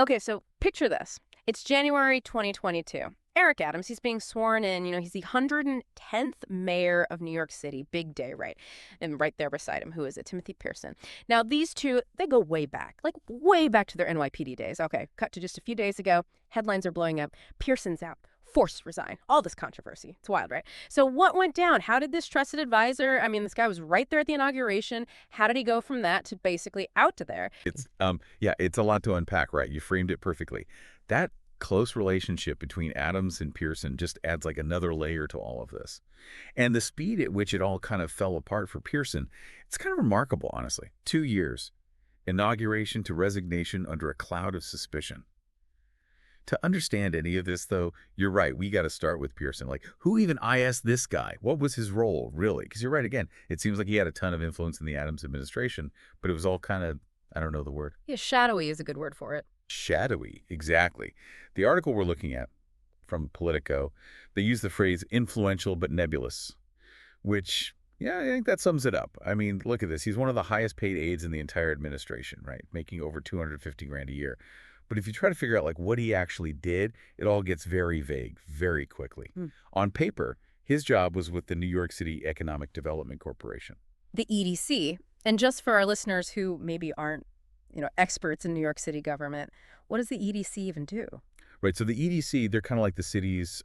Okay, so picture this. It's January 2022. Eric Adams, he's being sworn in. He's the 110th mayor of New York City. Big day, right? And right there beside him, who is it? Timothy Pearson. Now, these two, they go way back, like way back to their NYPD days. Okay, cut to just a few days ago. Headlines are blowing up. Pearson's out. Forced to resign. All this controversy. It's wild, right? So what went down? How did this trusted advisor, this guy was right there at the inauguration. How did he go from that to basically out to there? Yeah, it's a lot to unpack, right? You framed it perfectly. That close relationship between Adams and Pearson just adds like another layer to all of this. And the speed at which it all kind of fell apart for Pearson, it's kind of remarkable, honestly. 2 years, inauguration to resignation under a cloud of suspicion. To understand any of this, though, you're right, we got to start with Pearson. Like, who even IS'd this guy? What was his role, really? Because you're right, again, it seems like he had a ton of influence in the Adams administration, but it was all kind of, I don't know the word. Yeah, shadowy is a good word for it. Shadowy, exactly. The article we're looking at from Politico, they use the phrase influential but nebulous, which, yeah, I think that sums it up. I mean, look at this. He's one of the highest paid aides in the entire administration, right? Making over 250 grand a year. But if you try to figure out like what he actually did, it all gets very vague very quickly. On paper, his job was with the New York City Economic Development Corporation. The EDC. And just for our listeners who maybe aren't, experts in New York City government, what does the EDC even do? Right, so the EDC, they're kind of like the city's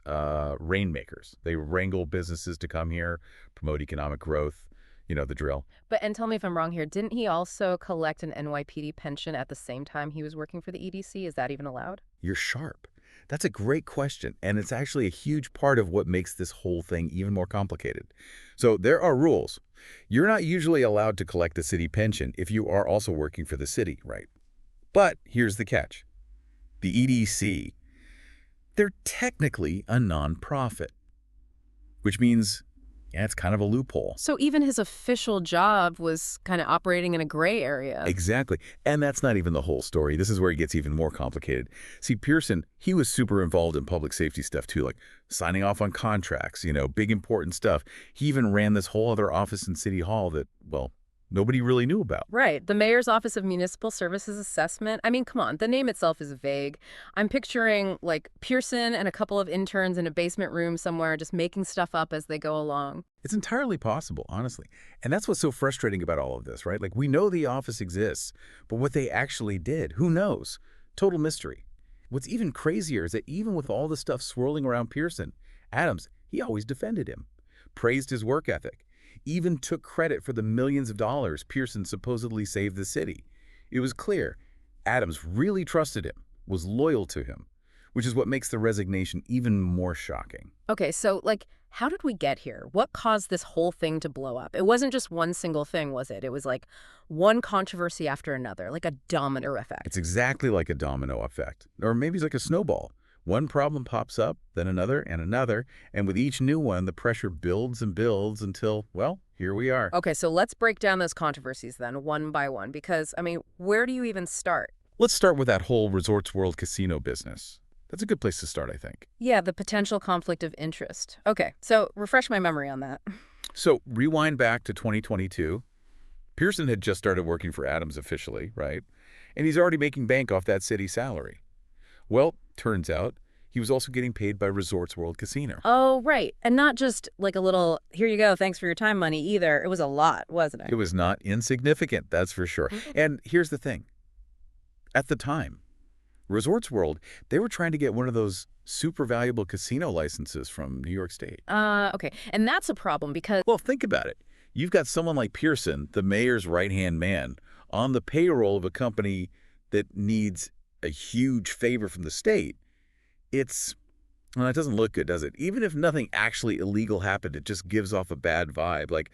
rainmakers. They wrangle businesses to come here, promote economic growth, the drill. And tell me if I'm wrong here, didn't he also collect an NYPD pension at the same time he was working for the EDC? Is that even allowed? You're sharp. That's a great question, and it's actually a huge part of what makes this whole thing even more complicated. So there are rules. You're not usually allowed to collect a city pension if you are also working for the city, right? But here's the catch. The EDC, they're technically a nonprofit, which means, yeah, it's kind of a loophole. So even his official job was kind of operating in a gray area. Exactly. And that's not even the whole story. This is where it gets even more complicated. See, Pearson, he was super involved in public safety stuff too, like signing off on contracts, big important stuff. He even ran this whole other office in City Hall that, well, nobody really knew about. Right. The Mayor's Office of Municipal Services Assessment. Come on, the name itself is vague. I'm picturing, like, Pearson and a couple of interns in a basement room somewhere just making stuff up as they go along. It's entirely possible, honestly. And that's what's so frustrating about all of this, right? Like, we know the office exists, but what they actually did, who knows? Total mystery. What's even crazier is that even with all the stuff swirling around Pearson, Adams, he always defended him, praised his work ethic, even took credit for the millions of dollars Pearson supposedly saved the city. It was clear Adams really trusted him, was loyal to him, which is what makes the resignation even more shocking. Okay, so, how did we get here? What caused this whole thing to blow up? It wasn't just one single thing, was it? It was like one controversy after another, like a domino effect. It's exactly like a domino effect, or maybe it's like a snowball. One problem pops up, then another, and with each new one, the pressure builds and builds until, well, here we are. Okay, so let's break down those controversies then, one by one, because, where do you even start? Let's start with that whole Resorts World casino business. That's a good place to start, I think. Yeah, the potential conflict of interest. Okay, so refresh my memory on that. So rewind back to 2022. Pearson had just started working for Adams officially, right? And he's already making bank off that city salary. Well, turns out he was also getting paid by Resorts World Casino. Oh, right. And not just like a little, here you go, thanks for your time money either. It was a lot, wasn't it? It was not insignificant, that's for sure. And here's the thing. At the time, Resorts World, they were trying to get one of those super valuable casino licenses from New York State. Okay. And that's a problem because... Well, think about it. You've got someone like Pearson, the mayor's right-hand man, on the payroll of a company that needs a huge favor from the state. Well, it doesn't look good, does it? Even if nothing actually illegal happened, it just gives off a bad vibe. Like,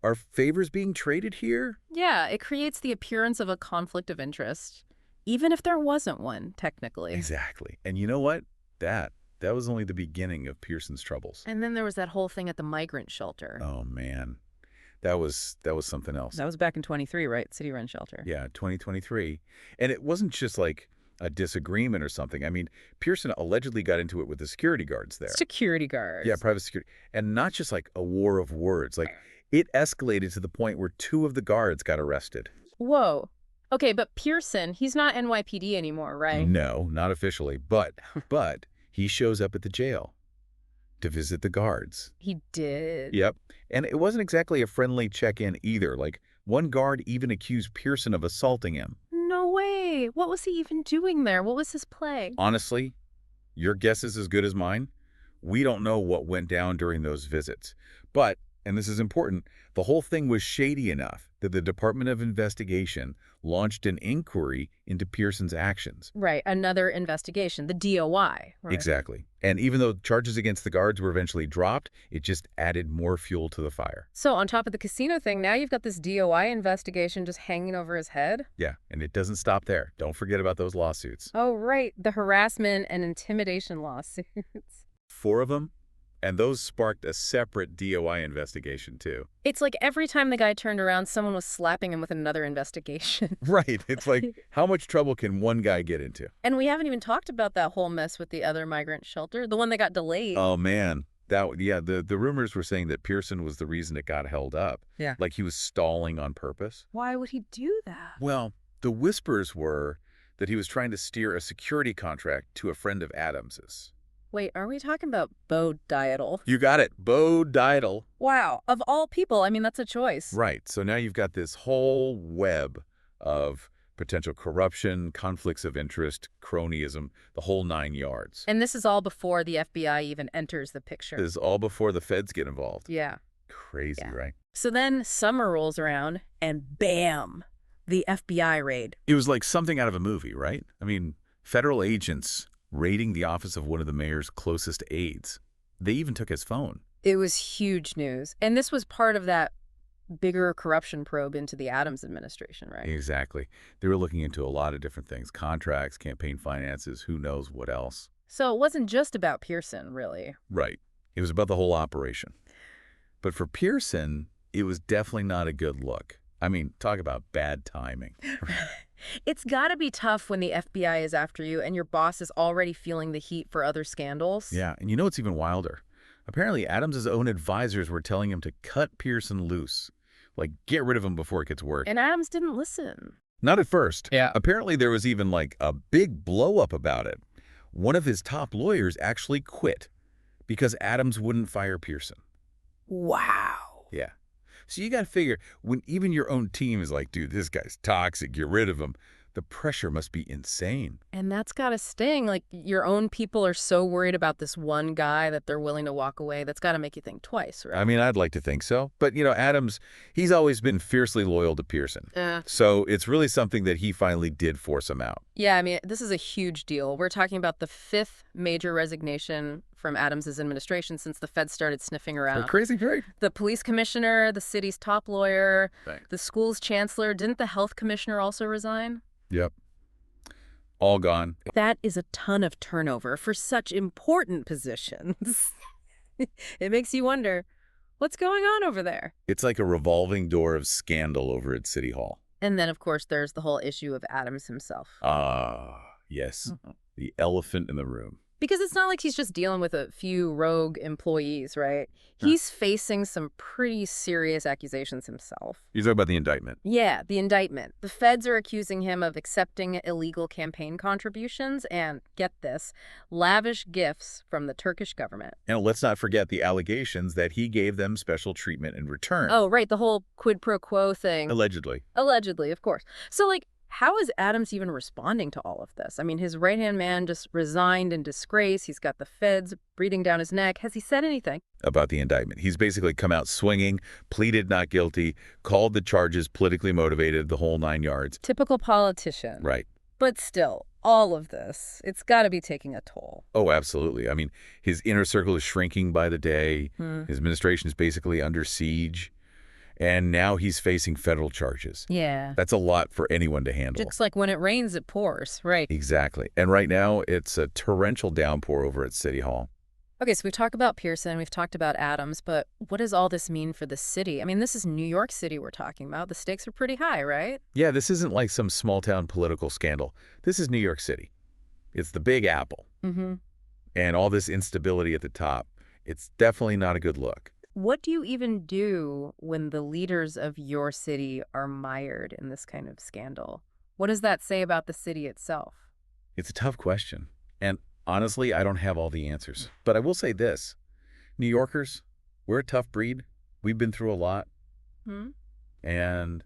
are favors being traded here? Yeah, it creates the appearance of a conflict of interest, even if there wasn't one, technically. Exactly. And you know what? That was only the beginning of Pearson's troubles. And then there was that whole thing at the migrant shelter. Oh, man. That was something else. That was back in 23, right? City Run Shelter. Yeah, 2023. And it wasn't just like a disagreement or something. Pearson allegedly got into it with the security guards there. Security guards. Yeah, private security. And not just like a war of words. Like, it escalated to the point where 2 of the guards got arrested. Whoa. Okay, but Pearson, he's not NYPD anymore, right? No, not officially, but he shows up at the jail to visit the guards. He did. Yep. And it wasn't exactly a friendly check-in either. Like, one guard even accused Pearson of assaulting him. No way. What was he even doing there? What was his play? Honestly, your guess is as good as mine. We don't know what went down during those visits. But, and this is important, the whole thing was shady enough that the Department of Investigation launched an inquiry into Pearson's actions. Right, another investigation, the DOI. Right. Exactly. And even though charges against the guards were eventually dropped, it just added more fuel to the fire. So on top of the casino thing, now you've got this DOI investigation just hanging over his head? Yeah, and it doesn't stop there. Don't forget about those lawsuits. Oh, right, the harassment and intimidation lawsuits. 4 of them, and those sparked a separate DOI investigation, too. It's like every time the guy turned around, someone was slapping him with another investigation. Right. It's like, how much trouble can one guy get into? And we haven't even talked about that whole mess with the other migrant shelter, the one that got delayed. Oh, man. The rumors were saying that Pearson was the reason it got held up. Yeah. Like he was stalling on purpose. Why would he do that? Well, the whispers were that he was trying to steer a security contract to a friend of Adams's. Wait, are we talking about Bo Dietl? You got it. Bo Dietl. Wow, of all people, I mean, that's a choice. Right. So now you've got this whole web of potential corruption, conflicts of interest, cronyism, the whole 9 yards. And this is all before the FBI even enters the picture. This is all before the feds get involved. Yeah. Crazy, Yeah. right? So then summer rolls around, and bam, the FBI raid. It was like something out of a movie, right? I mean, federal agents raiding the office of one of the mayor's closest aides. They even took his phone. It was huge news. And this was part of that bigger corruption probe into the Adams administration, right? Exactly. They were looking into a lot of different things. Contracts, campaign finances, who knows what else. So it wasn't just about Pearson, really. Right. It was about the whole operation. But for Pearson, it was definitely not a good look. I mean, talk about bad timing. It's got to be tough when the FBI is after you and your boss is already feeling the heat for other scandals. Yeah, and you know what's even wilder? Apparently, Adams' own advisors were telling him to cut Pearson loose. Like, get rid of him before it gets worse. And Adams didn't listen. Not at first. Yeah. Apparently, there was even, like, a big blow-up about it. One of his top lawyers actually quit because Adams wouldn't fire Pearson. Wow. Yeah. So you got to figure, when even your own team is like, dude, this guy's toxic, get rid of him, the pressure must be insane. And that's got to sting. Like, your own people are so worried about this one guy that they're willing to walk away. That's got to make you think twice, right? I mean, I'd like to think so. But, you know, Adams, he's always been fiercely loyal to Pearson. So it's really something that he finally did force him out. Yeah, I mean, this is a huge deal. We're talking about the 5th major resignation from Adams's administration since the feds started sniffing around. Crazy, right? The police commissioner, the city's top lawyer, Right. the school's chancellor. Didn't the health commissioner also resign? Yep. All gone. That is a ton of turnover for such important positions. It makes you wonder, what's going on over there? It's like a revolving door of scandal over at City Hall. And then, of course, there's the whole issue of Adams himself. Ah, yes. The elephant in the room. Because it's not like he's just dealing with a few rogue employees, right? Yeah. He's facing some pretty serious accusations himself. You're talking about the indictment. Yeah, the indictment. The feds are accusing him of accepting illegal campaign contributions and, get this, lavish gifts from the Turkish government. And let's not forget the allegations that he gave them special treatment in return. Oh, right, the whole quid pro quo thing. Allegedly. Allegedly, of course. So, like, how is Adams even responding to all of this? I mean, his right-hand man just resigned in disgrace. He's got the feds breathing down his neck. Has he said anything? About the indictment. He's basically come out swinging, pleaded not guilty, called the charges politically motivated, the whole 9 yards. Typical politician. Right. But still, all of this, it's got to be taking a toll. Oh, absolutely. I mean, his inner circle is shrinking by the day. His administration is basically under siege. And now he's facing federal charges. Yeah. That's a lot for anyone to handle. Just like when it rains, it pours, right? Exactly. And right now, it's a torrential downpour over at City Hall. Okay, so we've talked about Pearson, we've talked about Adams, but what does all this mean for the city? I mean, this is New York City we're talking about. The stakes are pretty high, right? Yeah, this isn't like some small-town political scandal. This is New York City. It's the Big Apple. And all this instability at the top. It's definitely not a good look. What do you even do when the leaders of your city are mired in this kind of scandal? What does that say about the city itself? It's a tough question. And honestly, I don't have all the answers. But I will say this. New Yorkers, we're a tough breed. We've been through a lot, Hmm? and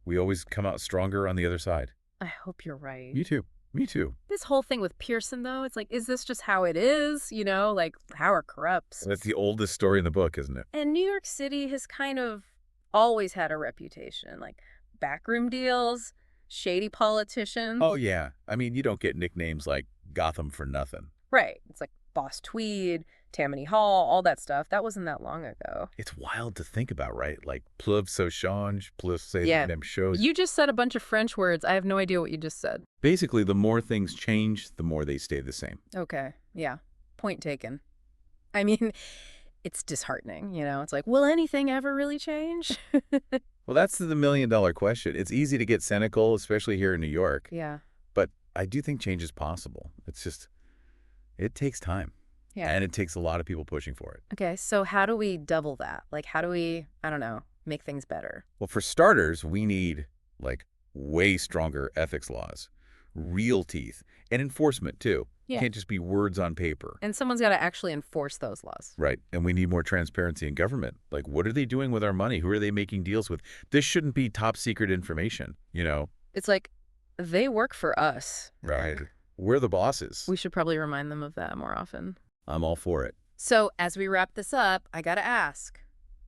we always come out stronger on the other side. I hope you're right. Me too. Me too. This whole thing with Pearson, though, it's like, is this just how it is? Like power corrupts. That's the oldest story in the book, isn't it? And New York City has kind of always had a reputation, like backroom deals, shady politicians. Oh, yeah. I mean, you don't get nicknames like Gotham for nothing. Right. It's like Boss Tweed, Tammany Hall, all that stuff. That wasn't that long ago. It's wild to think about, right? Like, pleuve so change, plus say Yeah. them shows. You just said a bunch of French words. I have no idea what you just said. Basically, the more things change, the more they stay the same. Okay. Yeah. Point taken. I mean, it's disheartening, It's like, will anything ever really change? Well, that's the million-dollar question. It's easy to get cynical, especially here in New York. Yeah. But I do think change is possible. It's just, it takes time. Yeah. And it takes a lot of people pushing for it. Okay, so how do we double that? Like, how do we, I don't know, make things better? Well, for starters, we need, like, way stronger ethics laws, real teeth, and enforcement, too. Yeah. Can't just be words on paper. And someone's got to actually enforce those laws. Right. And we need more transparency in government. Like, what are they doing with our money? Who are they making deals with? This shouldn't be top secret information. It's like, they work for us. Right. We're the bosses. We should probably remind them of that more often. I'm all for it. So as we wrap this up, I got to ask,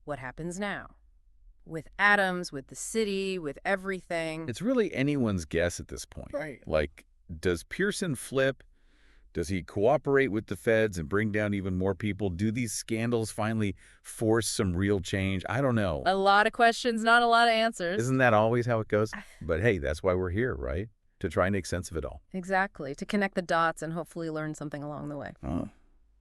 what happens now? With Adams, with the city, with everything. It's really anyone's guess at this point. Right. Like, does Pearson flip? Does he cooperate with the feds and bring down even more people? Do these scandals finally force some real change? I don't know. A lot of questions, not a lot of answers. Isn't that always how it goes? But hey, that's why we're here, right? To try and make sense of it all. Exactly. To connect the dots and hopefully learn something along the way. Oh.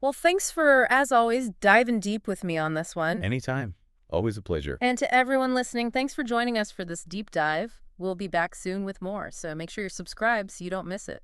Well, thanks for, as always, diving deep with me on this one. Anytime. Always a pleasure. And to everyone listening, thanks for joining us for this deep dive. We'll be back soon with more, so make sure you're subscribed so you don't miss it.